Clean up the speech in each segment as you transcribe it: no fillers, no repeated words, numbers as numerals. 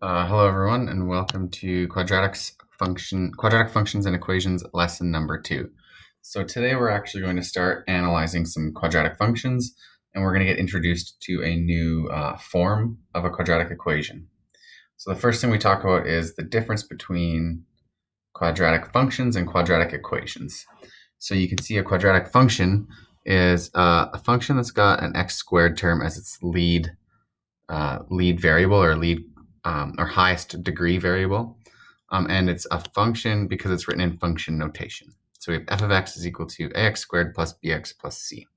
Hello everyone, and welcome to quadratic functions and equations lesson number 2. So today we're actually going to start analyzing some quadratic functions, and we're going to get introduced to a new form of a quadratic equation. So the first thing we talk about is the difference between quadratic functions and quadratic equations. So you can see a quadratic function is a function that's got an x squared term as its lead variable or highest degree variable. And it's a function because it's written in function notation. So we have f of x is equal to ax squared plus bx plus c.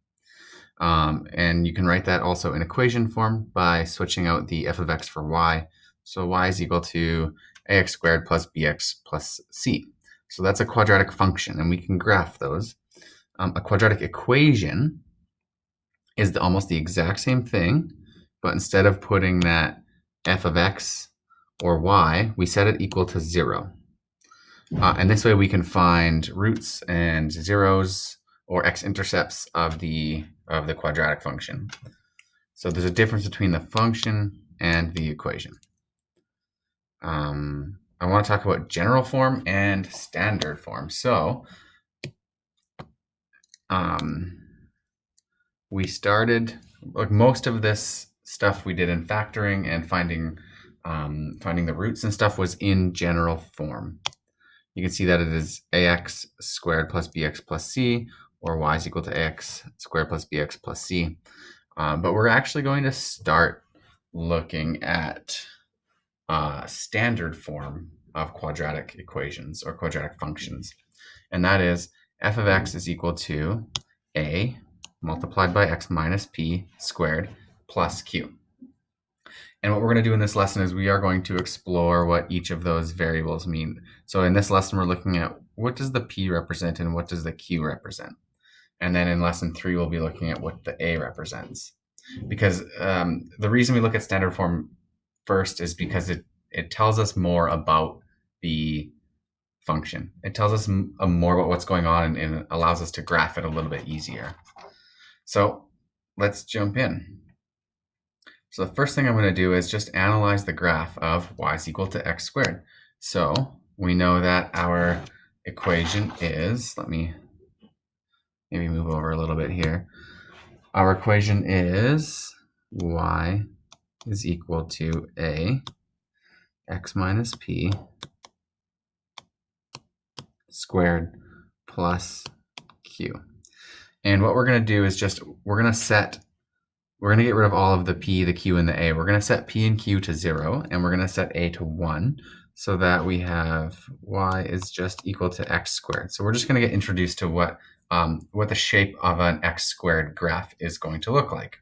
And you can write that also in equation form by switching out the f of x for y. So y is equal to ax squared plus bx plus c. So that's a quadratic function, and we can graph those. A quadratic equation is almost the exact same thing, but instead of putting that f of x or y, we set it equal to 0. And this way we can find roots and zeros or x-intercepts of the quadratic function. So there's a difference between the function and the equation. I want to talk about general form and standard form. So we started, like most of this stuff we did in factoring and finding the roots and stuff was in general form. You can see that it is ax squared plus bx plus c, or y is equal to ax squared plus bx plus c. But we're actually going to start looking at standard form of quadratic equations or quadratic functions. And that is f of x is equal to a multiplied by x minus p squared plus q. And what we're going to do in this lesson is we are going to explore what each of those variables mean. So in this lesson, we're looking at what does the p represent and what does the q represent. And then in lesson 3, we'll be looking at what the a represents. Because the reason we look at standard form first is because it tells us more about the function. It tells us more about what's going on and allows us to graph it a little bit easier. So let's jump in. So the first thing I'm going to do is just analyze the graph of y is equal to x squared. So we know that our equation is, let me maybe move over a little bit here. Our equation is y is equal to a x minus p squared plus q. And what we're going to do is we're going to get rid of all of the p, the q, and the a. We're going to set p and q to 0, and we're going to set a to 1, so that we have y is just equal to x squared. So we're just going to get introduced to what the shape of an x squared graph is going to look like.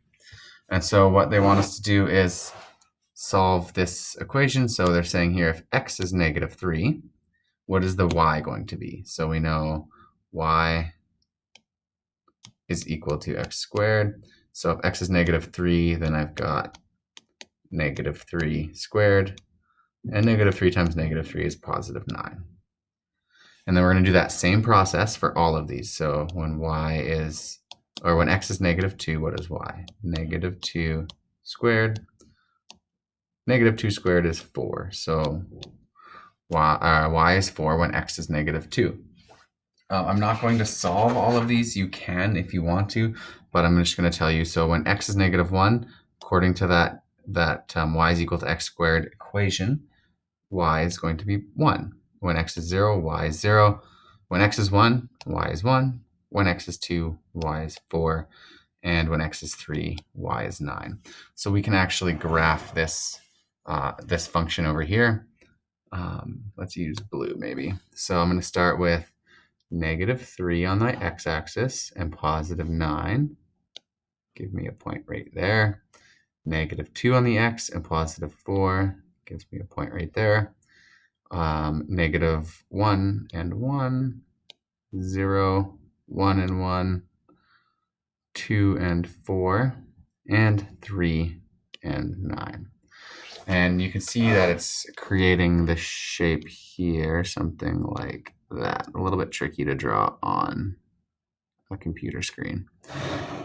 And so what they want us to do is solve this equation. So they're saying here, if x is negative 3, what is the y going to be? So we know y is equal to x squared. So if x is negative 3, then I've got negative 3 squared. And negative 3 times negative 3 is positive 9. And then we're going to do that same process for all of these. So when when x is negative 2, what is y? Negative 2 squared. Negative 2 squared is 4. So y is 4 when x is negative 2. I'm not going to solve all of these. You can if you want to, but I'm just going to tell you. So when x is negative 1, according to that y is equal to x squared equation, y is going to be 1. When x is 0, y is 0. When x is 1, y is 1. When x is 2, y is 4. And when x is 3, y is 9. So we can actually graph this function over here. Let's use blue maybe. So I'm going to start with negative 3 on my x-axis and positive 9. Give me a point right there. Negative 2 on the x and positive 4 gives me a point right there. Negative 1 and 1, 0, 1 and 1, 2 and 4, and 3 and 9. And you can see that it's creating the shape here, something like that. A little bit tricky to draw on a computer screen.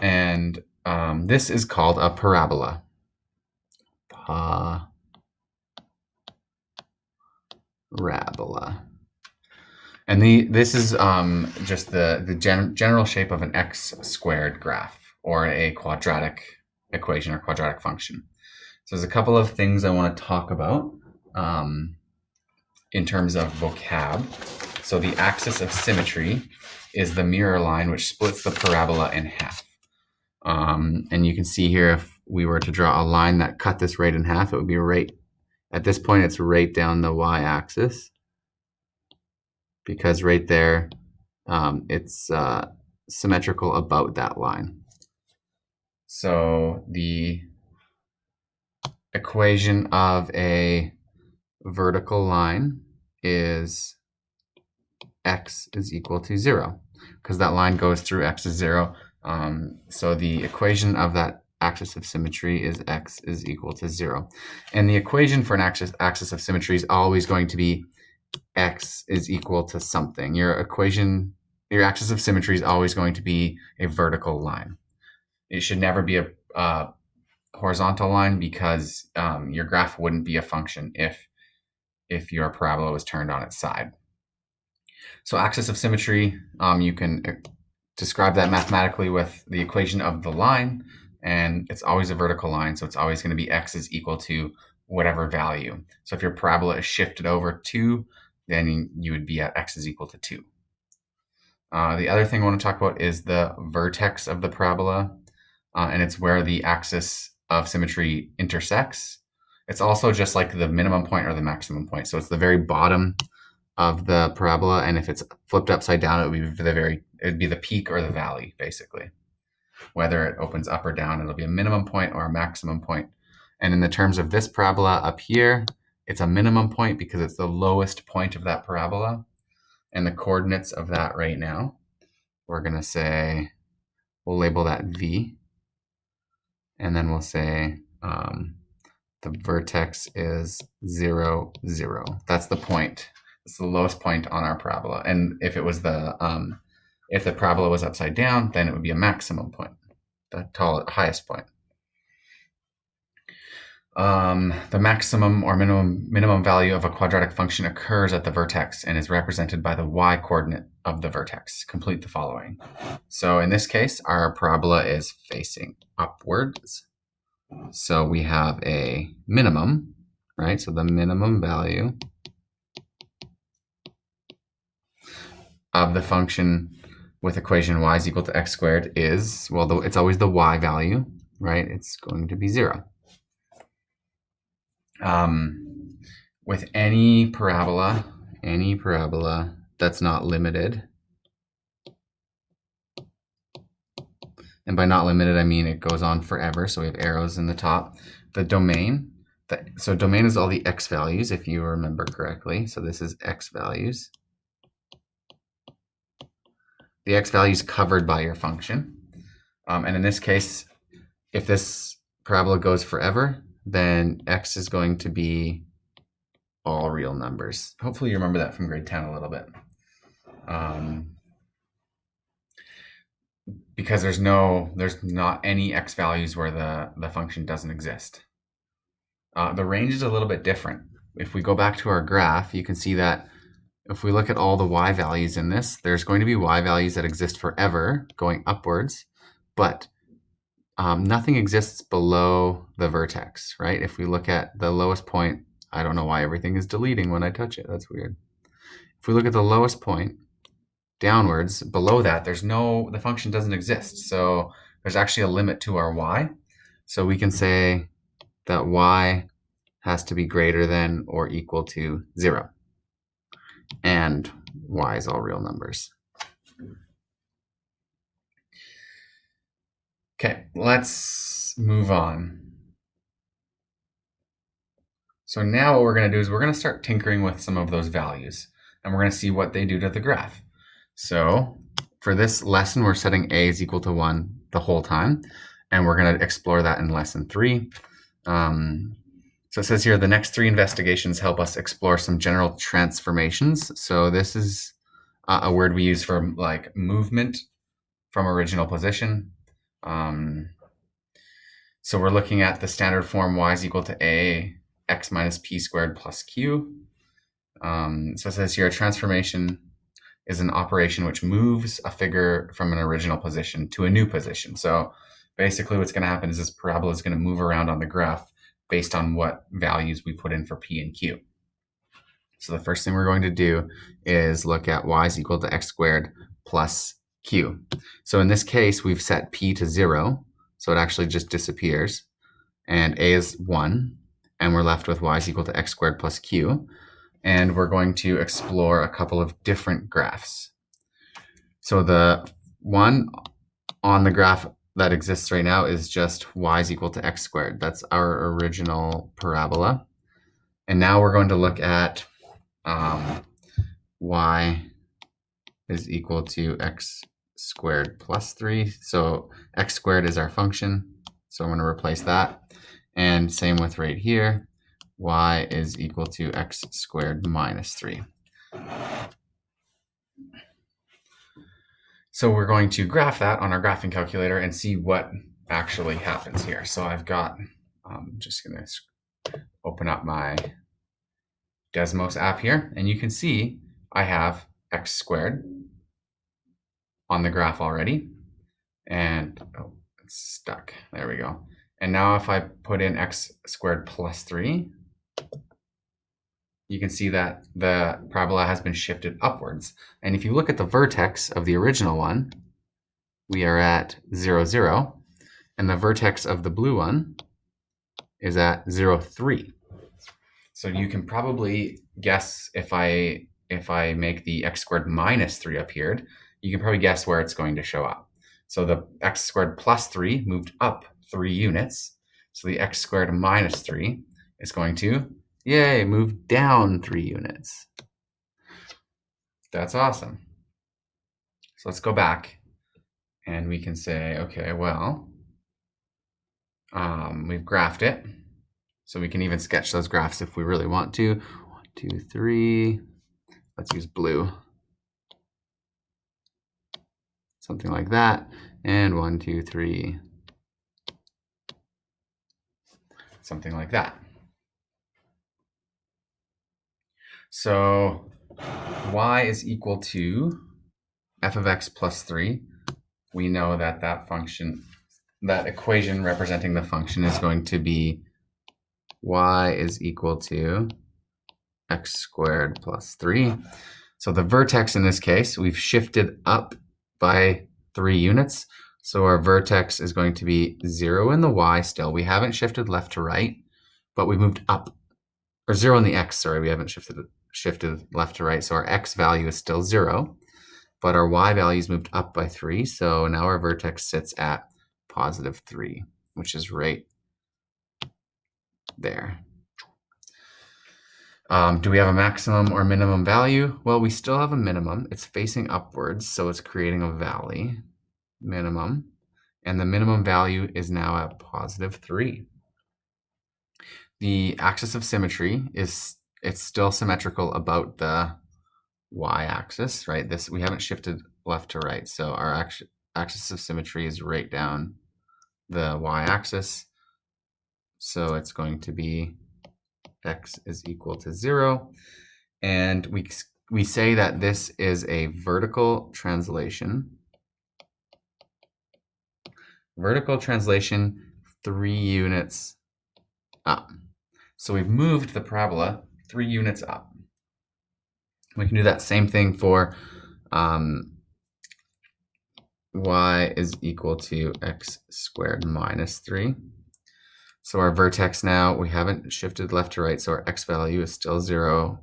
And this is called a parabola. parabola. And this is just the general shape of an x squared graph or a quadratic equation or quadratic function. So there's a couple of things I want to talk about in terms of vocab. So the axis of symmetry is the mirror line which splits the parabola in half. And you can see here, if we were to draw a line that cut this right in half, it would be right at this point, it's right down the y-axis, because right there, it's symmetrical about that line. So the equation of a vertical line is x is equal to 0, because that line goes through x is 0. So the equation of that axis of symmetry is x is equal to 0. And the equation for an axis of symmetry is always going to be x is equal to something. Your axis of symmetry is always going to be a vertical line. It should never be a horizontal line, because your graph wouldn't be a function if your parabola was turned on its side. So axis of symmetry, you can describe that mathematically with the equation of the line, and it's always a vertical line, so it's always going to be x is equal to whatever value. So if your parabola is shifted over 2, then you would be at x is equal to 2. The other thing I want to talk about is the vertex of the parabola, and it's where the axis of symmetry intersects. It's also just like the minimum point or the maximum point. So it's the very bottom of the parabola, and if it's flipped upside down, it would be the peak or the valley, basically. Whether it opens up or down, it'll be a minimum point or a maximum point. And in the terms of this parabola up here, it's a minimum point because it's the lowest point of that parabola. And the coordinates of that right now, we're going to say, we'll label that V. And then we'll say the vertex is 0, 0. That's the point. It's the lowest point on our parabola. And if it was if the parabola was upside down, then it would be a maximum point, the highest point. The maximum or minimum value of a quadratic function occurs at the vertex and is represented by the y-coordinate of the vertex. Complete the following. So in this case, our parabola is facing upwards. So we have a minimum, right? So the minimum value of the function with equation y is equal to x squared is, well, it's always the y value, right? It's going to be 0. With any parabola that's not limited, and by not limited, I mean it goes on forever, so we have arrows in the top. The domain, so domain is all the x values, if you remember correctly. So this is x values. The x value is covered by your function. And in this case, if this parabola goes forever, then x is going to be all real numbers. Hopefully you remember that from grade 10 a little bit. Because there's not any x values where the function doesn't exist. The range is a little bit different. If we go back to our graph, you can see that if we look at all the y values in this, there's going to be y values that exist forever going upwards, but nothing exists below the vertex, right? If we look at the lowest point, I don't know why everything is deleting when I touch it. That's weird. If we look at the lowest point downwards, below that, the function doesn't exist. So there's actually a limit to our y. So we can say that y has to be greater than or equal to 0. And y is all real numbers. Okay, let's move on. So now what we're going to do is we're going to start tinkering with some of those values, and we're going to see what they do to the graph. So for this lesson, we're setting a is equal to 1 the whole time, and we're going to explore that in lesson 3. So it says here, the next 3 investigations help us explore some general transformations. So this is a word we use for like movement from original position. So we're looking at the standard form y is equal to a x minus p squared plus q. So it says here, a transformation is an operation which moves a figure from an original position to a new position. So basically what's going to happen is this parabola is going to move around on the graph based on what values we put in for p and q. So the first thing we're going to do is look at y is equal to x squared plus q. So in this case, we've set p to 0, so it actually just disappears. And a is 1, and we're left with y is equal to x squared plus q. And we're going to explore a couple of different graphs. So the one on the graph that exists right now is just y is equal to x squared. That's our original parabola. And now we're going to look at y is equal to x squared plus 3. So x squared is our function, so I'm going to replace that. And same with right here, y is equal to x squared minus 3. So we're going to graph that on our graphing calculator and see what actually happens here. So I've got, I'm just going to open up my Desmos app here, and you can see I have x squared on the graph already. And oh, it's stuck. There we go. And now if I put in x squared plus 3, you can see that the parabola has been shifted upwards. And if you look at the vertex of the original one, we are at 0, 0. And the vertex of the blue one is at 0, 3. So you can probably guess if I make the x squared minus 3 appeared, you can probably guess where it's going to show up. So the x squared plus 3 moved up 3 units. So the x squared minus 3 is going to, yay, move down 3 units. That's awesome. So let's go back and we can say, okay, well, we've graphed it. So we can even sketch those graphs if we really want to. 1, 2, 3. Let's use blue. Something like that. And 1, 2, 3. Something like that. So y is equal to f of x plus 3. We know that that function, that equation representing the function is going to be y is equal to x squared plus 3. So the vertex in this case, we've shifted up by 3 units. So our vertex is going to be 0 in the y still. We haven't shifted left to right, but we moved up. Or 0 in the x, sorry, we haven't shifted left to right. So our x value is still 0, but our y value is moved up by 3. So now our vertex sits at positive 3, which is right there. Do we have a maximum or minimum value? Well, we still have a minimum. It's facing upwards, so it's creating a valley, minimum. And the minimum value is now at positive 3. The axis of symmetry it's still symmetrical about the y-axis, right? We haven't shifted left to right, so our axis of symmetry is right down the y-axis. So it's going to be x is equal to 0. And we say that this is a vertical translation. Vertical translation 3 units up. So we've moved the parabola 3 units up. We can do that same thing for y is equal to x squared minus 3. So our vertex now, we haven't shifted left to right, so our x value is still 0,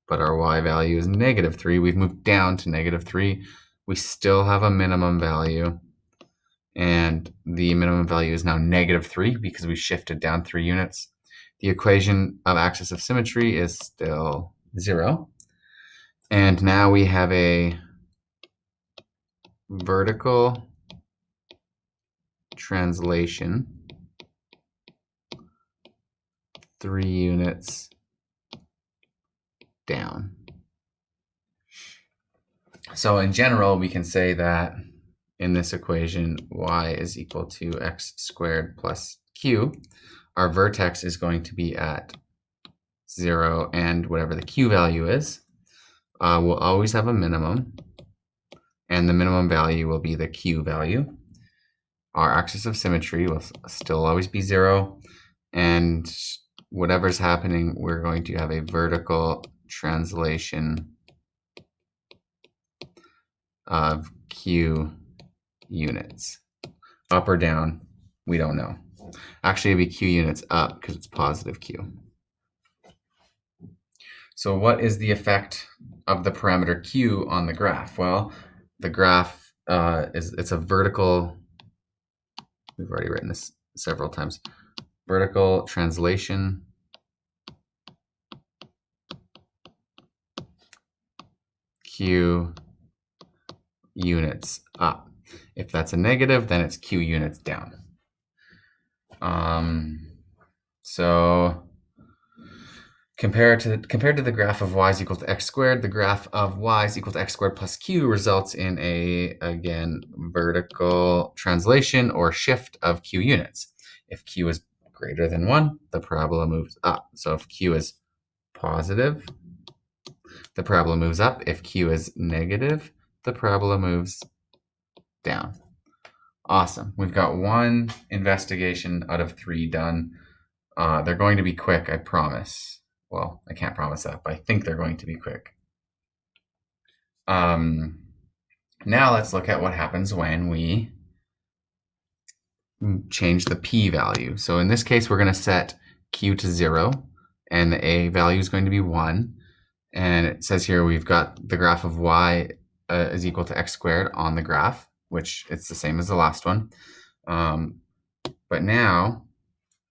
but our y value is negative 3. We've moved down to negative 3. We still have a minimum value, and the minimum value is now negative 3 because we shifted down 3 units. The equation of axis of symmetry is still 0. And now we have a vertical translation 3 units down. So in general, we can say that in this equation, y is equal to x squared plus q. Our vertex is going to be at 0, and whatever the q value is, will always have a minimum, and the minimum value will be the q value. Our axis of symmetry will still always be 0, and whatever's happening, we're going to have a vertical translation of q units. Up or down, we don't know. Actually, it'd be q units up because it's positive q. So what is the effect of the parameter q on the graph? Well, the graph it's a vertical, we've already written this several times, vertical translation q units up. If that's a negative, then it's q units down. So compared to the graph of y is equal to x squared, the graph of y is equal to x squared plus q results in a, again, vertical translation or shift of q units. If q is greater than 1, the parabola moves up. So if q is positive, the parabola moves up. If q is negative, the parabola moves down. Awesome. We've got one investigation out of 3 done. They're going to be quick, I promise. Well, I can't promise that, but I think they're going to be quick. Now let's look at what happens when we change the p value. So in this case, we're going to set q to 0, and the a value is going to be 1. And it says here we've got the graph of y is equal to x squared on the graph, which it's the same as the last one. But now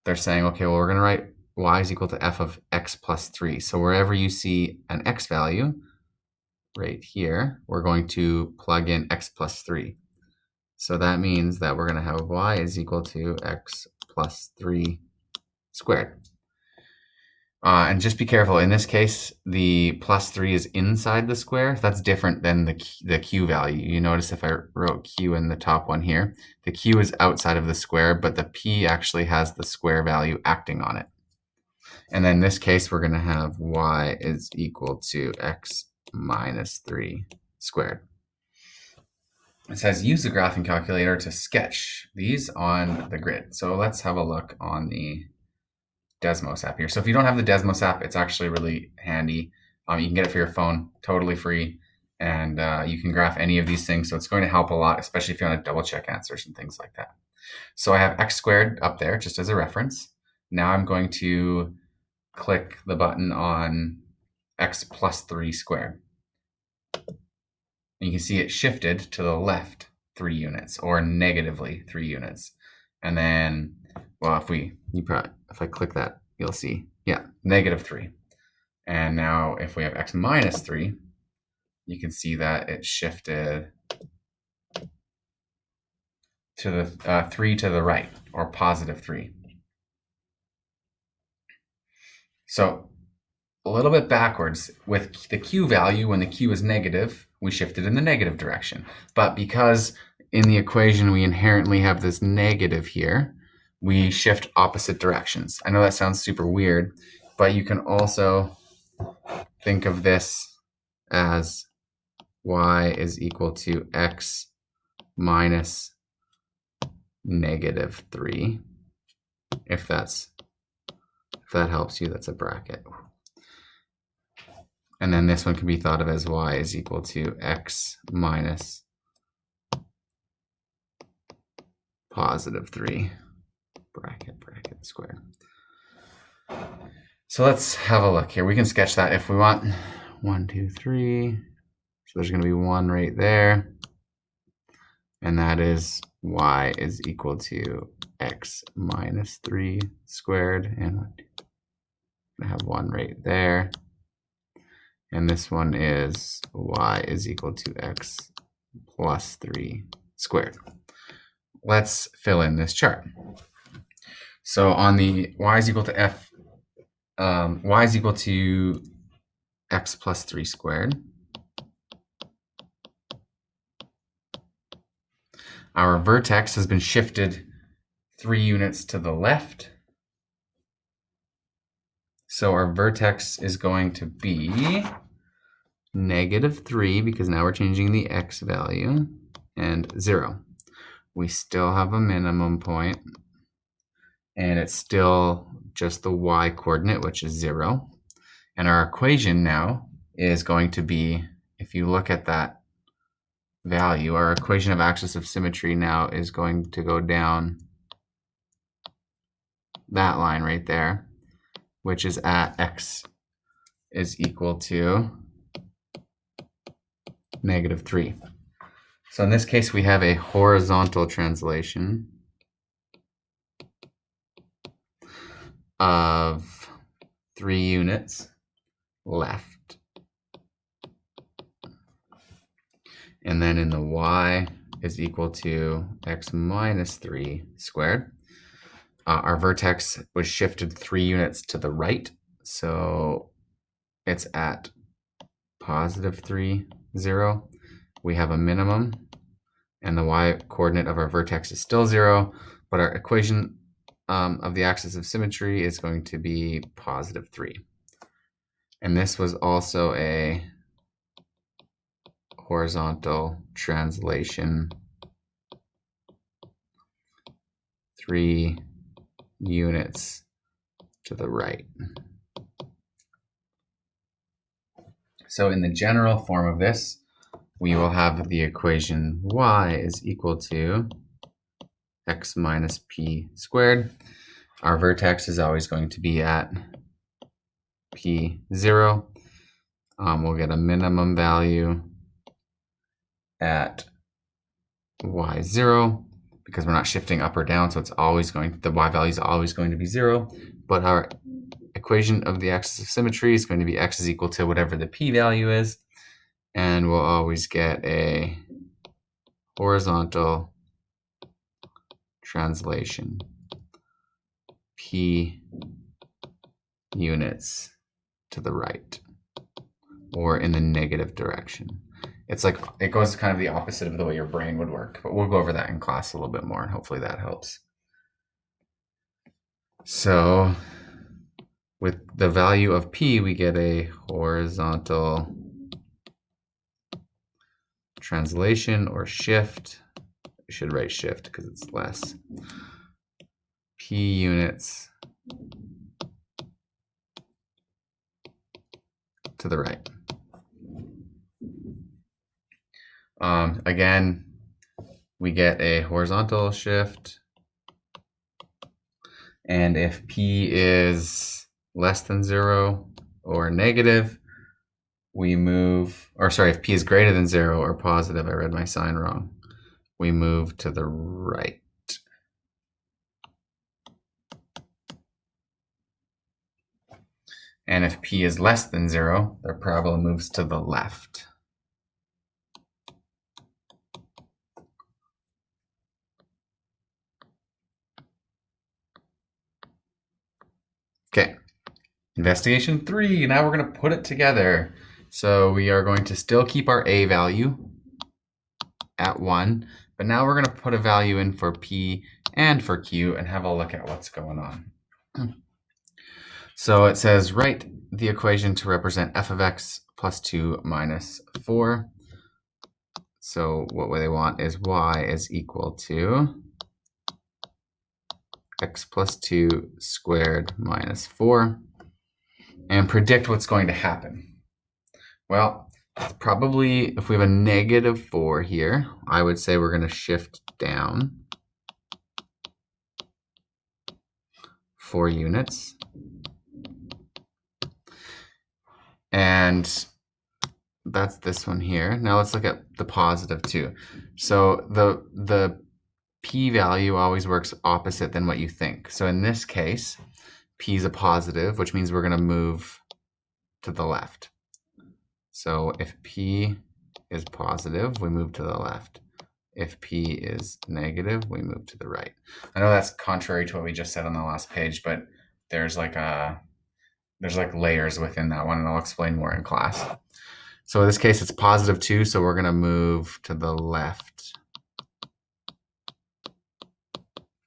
they're saying, okay, well, we're going to write y is equal to f of x plus 3. So wherever you see an x value, right here, we're going to plug in x plus 3. So that means that we're going to have y is equal to x plus 3 squared. And just be careful, in this case, the plus 3 is inside the square. That's different than the q value. You notice if I wrote q in the top one here, the q is outside of the square, but the p actually has the square value acting on it. And then in this case, we're going to have y is equal to x minus 3 squared. It says use the graphing calculator to sketch these on the grid. So let's have a look on the Desmos app here. So if you don't have the Desmos app, it's actually really handy. You can get it for your phone, totally free, and you can graph any of these things. So it's going to help a lot, especially if you want to double check answers and things like that. So I have x squared up there just as a reference. Now I'm going to click the button on x plus 3 squared. And you can see it shifted to the left 3 units, or negatively 3 units. And then, well, if I click that, you'll see, yeah, negative 3. And now if we have x minus 3, you can see that it shifted to the 3 to the right, or positive 3. So a little bit backwards. With the q value, when the q is negative, we shifted in the negative direction. But because in the equation we inherently have this negative here, we shift opposite directions. I know that sounds super weird, but you can also think of this as y is equal to x minus negative 3. If that helps you, that's a bracket. And then this one can be thought of as y is equal to x minus positive 3, bracket squared. So let's have a look here. We can sketch that if we want. 1, 2, 3. So there's going to be 1 right there. And that is y is equal to x minus 3 squared. And I have 1 right there. And this one is y is equal to x plus 3 squared. Let's fill in this chart. So on the y is equal to y is equal to x plus 3 squared. Our vertex has been shifted 3 units to the left. So our vertex is going to be -3 because now we're changing the x value, and 0. We still have a minimum point, and it's still just the y coordinate, which is 0. And our equation now is going to be, if you look at that value, our equation of axis of symmetry now is going to go down that line right there, which is at x is equal to -3. So in this case, we have a horizontal translation of 3 units left. And then in the y is equal to x minus 3 squared. Our vertex was shifted 3 units to the right, so it's at +3, 0. We have a minimum, and the y coordinate of our vertex is still 0, but our equation of the axis of symmetry is going to be +3. And this was also a horizontal translation, 3 units to the right. So in the general form of this, we will have the equation y is equal to x minus p squared. Our vertex is always going to be at p0. We'll get a minimum value at y0 because we're not shifting up or down, so it's always going, the y value is always going to be 0. But our equation of the axis of symmetry is going to be x is equal to whatever the p value is, and we'll always get a horizontal translation, p units to the right, or in the negative direction. It's like, it goes kind of the opposite of the way your brain would work, but we'll go over that in class a little bit more, and hopefully that helps. So with the value of p, we get a horizontal translation or shift. We should write shift because it's less. P units to the right. Again, we get a horizontal shift, and if p is less than 0 or negative, we move, or sorry, if p is greater than 0 or positive, I read my sign wrong, we move to the right. And if p is less than 0, the parabola moves to the left. Okay, investigation 3, now we're going to put it together. So we are going to still keep our a value at 1, but now we're going to put a value in for p and for q and have a look at what's going on. So it says, write the equation to represent f of x plus 2 minus 4. So what they want is y is equal to x plus 2 squared minus 4, and predict what's going to happen. Well, probably if we have a -4 here, I would say we're going to shift down 4 units. And that's this one here. Now let's look at the +2. So the p value always works opposite than what you think. So in this case, p is a positive, which means we're going to move to the left. So if p is positive, we move to the left. If p is negative, we move to the right. I know that's contrary to what we just said on the last page, but there's like layers within that one, and I'll explain more in class. So in this case, it's +2, so we're going to move to the left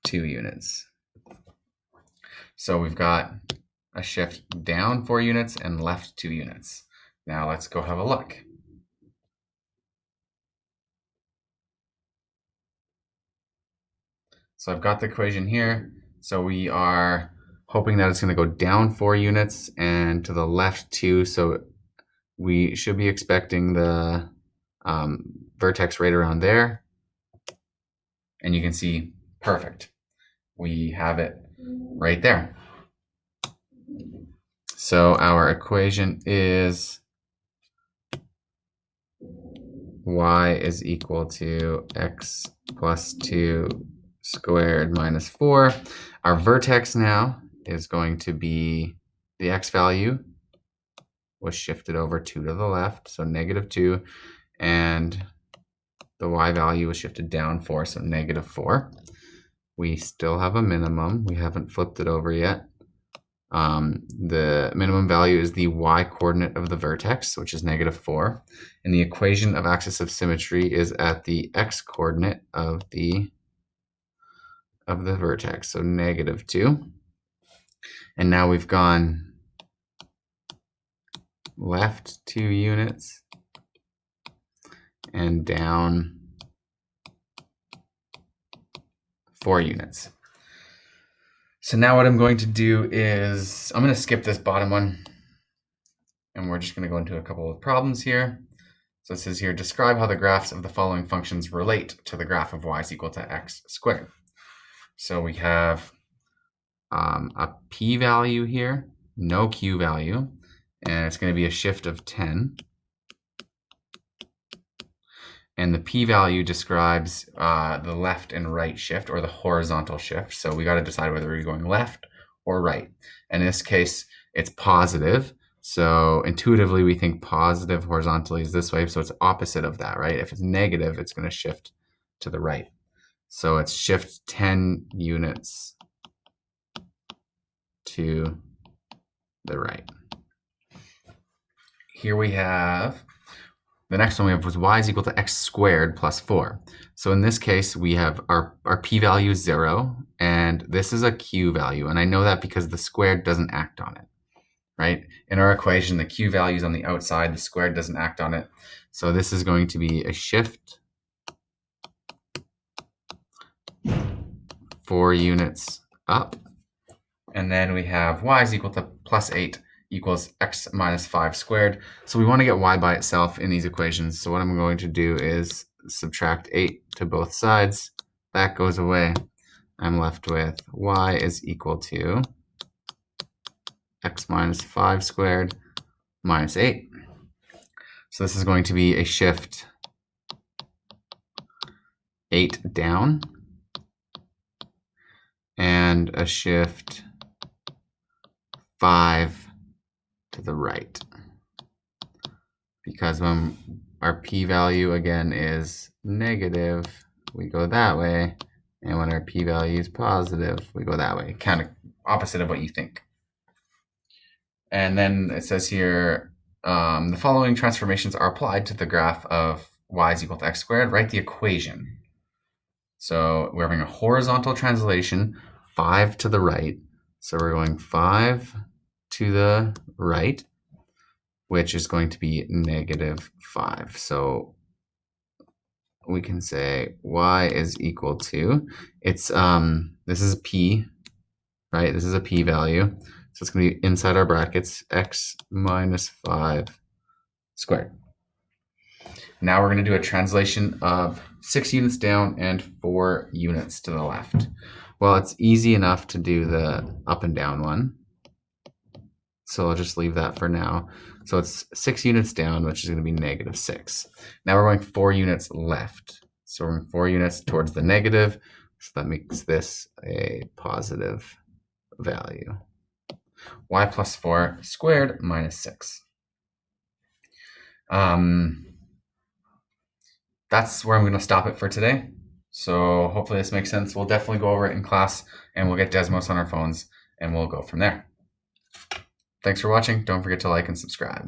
2 units. So we've got a shift down 4 units and left 2 units. Now let's go have a look. So I've got the equation here. So we are hoping that it's going to go down 4 units and to the left 2. So we should be expecting the vertex right around there. And you can see, perfect. We have it right there. So our equation is y is equal to x plus 2 squared minus 4. Our vertex now is going to be the x value was shifted over 2 to the left, so negative 2, and the y value was shifted down 4, so negative 4. We still have a minimum. We haven't flipped it over yet. The minimum value is the y coordinate of the vertex, which is negative 4. And the equation of axis of symmetry is at the x coordinate of the vertex, so negative 2. And now we've gone left 2 units and down 4 units. So now what I'm going to do is I'm going to skip this bottom one, and we're just going to go into a couple of problems here. So it says here, describe how the graphs of the following functions relate to the graph of y is equal to x squared. So we have a p-value here, no q-value, and it's going to be a shift of 10. And the p-value describes the left and right shift, or the horizontal shift. So we got to decide whether we're going left or right. In this case, it's positive. So intuitively, we think positive horizontally is this way. So it's opposite of that, right? If it's negative, it's going to shift to the right. So it's shift 10 units to the right. Here we have, the next one we have was y is equal to x squared plus 4. So in this case, we have our p-value is 0, and this is a q-value. And I know that because the squared doesn't act on it, right? In our equation, the q-value is on the outside, the squared doesn't act on it. So this is going to be a shift 4 units up. And then we have y is equal to plus 8 equals x minus 5 squared. So we want to get y by itself in these equations. So what I'm going to do is subtract 8 to both sides. That goes away. I'm left with y is equal to x minus 5 squared minus 8. So this is going to be a shift 8 down and a shift 5 to the right, because when our p-value again is negative, we go that way, and when our p-value is positive, we go that way, kind of opposite of what you think. And then it says here, the following transformations are applied to the graph of y is equal to x squared. Write the equation. So we're having a horizontal translation, 5 to the right. So we're going 5 to the right, which is going to be negative 5. So we can say y is equal to, it's this is p, right? This is a p-value. So it's going to be inside our brackets, x minus 5 squared. Now we're going to do a translation of 6 units down and 4 units to the left. Well, it's easy enough to do the up and down one, so I'll just leave that for now. So it's 6 units down, which is going to be negative 6. Now we're going 4 units left. So we're going 4 units towards the negative, so that makes this a positive value. Y plus 4 squared minus 6. That's where I'm going to stop it for today. So hopefully this makes sense. We'll definitely go over it in class, and we'll get Desmos on our phones, and we'll go from there. Thanks for watching. Don't forget to like and subscribe.